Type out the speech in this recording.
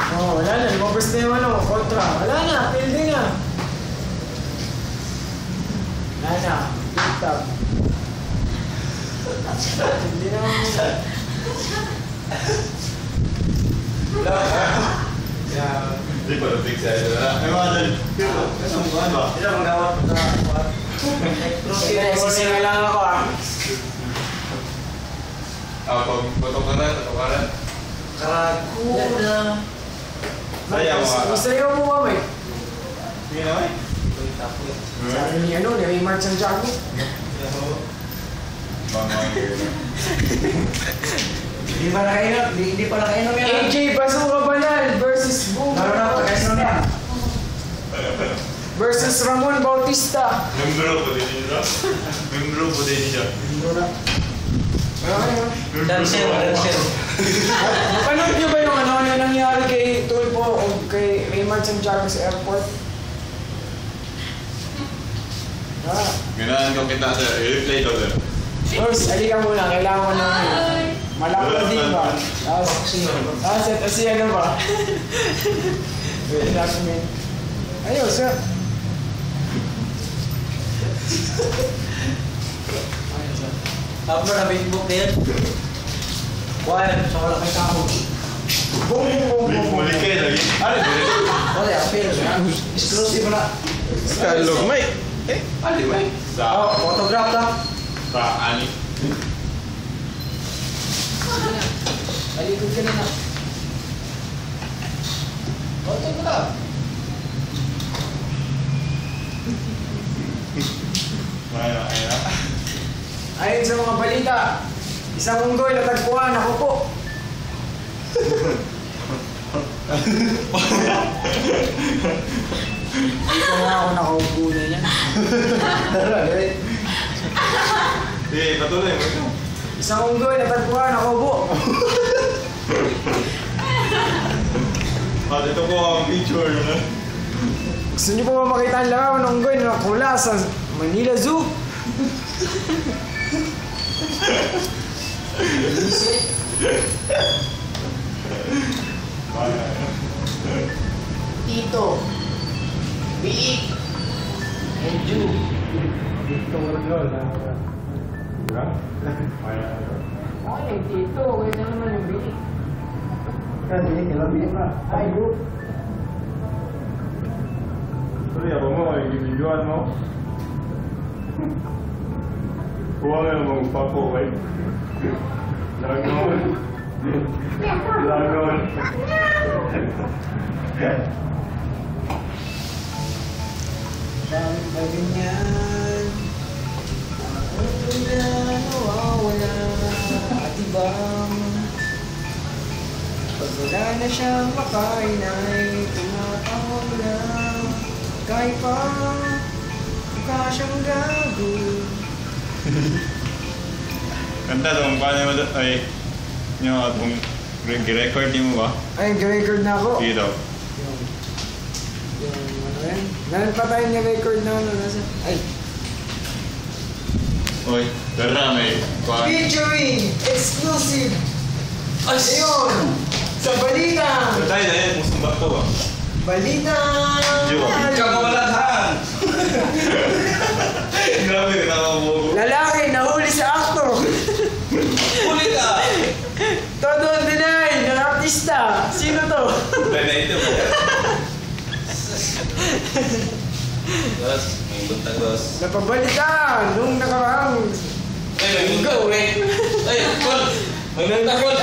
Oh, wala na. Lumabas na yung ano, kontra. Wala na, fielding na. Wala na, big top. Hindi na muna. Hindi pa na-fix sa'yo na. Ay mga dyan. Kasang buwan ba? Sila mag-awat sa kuwan. Sisingay lang ako ah. Pag patok ka na, Karaguna. Ayaw mga. Masayaw mo ba, Mike? Sige na, Mike. Sabi ni ano, ni Raymart Santiago. Hindi pa nakainom. Hindi pa nakainom yan. AJ Bazooka Banal versus Boom. Naroon na, pagkainom yan. Versus Ramon Bautista. Membro po din niya. Membro po din niya. Dancer. Napanood niyo ba yung ano nangyari kay Tulpo o kay Raymart Santiago sa airport? Ganahan ko kita sir. I-replay ko sir. Rose, halika muna. Kailangan ko na malapad din ba? Tapos si ano ba? Ayun, sir. Tapos na Facebook din. Kuwan, sa wala kay kako. Muli kayo lagi. Ano din? Wala, apel. Exclusive na. Kalog, Mike. Ano, Mike? Oh, photograph na. Sa ani. Alikod ka na na. Hotel ko lang. Ayun. Ayon sa mga balita, isang unggoy natagpuan, ako po. Dito nga ako nakaupo na yan. Patuloy mo. Isang unggoy natagpuan, ako po. Ito po ang picture na. Gusto niyo po ba makita ang larawan ng unggoy na nakula sa Manila Zoo? Tito, Biik, and Ju. Tito Margol. Okay, Tito. Kaya naman yung Biik. Kasi ilang biyak na. Ay, Ju. Sorry, ako mo, i-videoan mo. Kuha nga namang papo, eh. Langon. Langon. Bakit ba ganyan? Ako na nawawala at ibang pag wala na siyang makain ay tumatawag na kahit pa mukha siyang gago. Kanta dong, paano mo ay yung atong record mo ba? Ay, record na ako. Sige daw. Yung ano yan? Meron pa tayo record na ano nasa. Ay. Oy, tara may kuha. Featuring exclusive. Ayun! Sa balita! Tayo na yan, kung sumba to ba? Balita! Kakawaladhan! Grabe, nakakabogo. Lalaki nahuli sa akto! Huli ka! Todo deny ng artista! Sino to? Dahil na ito ba? Dos, may buntag dos. Napabalitaan nung nakaraang Ay, may buntag, may... Ay, Kol! May buntag, Kol!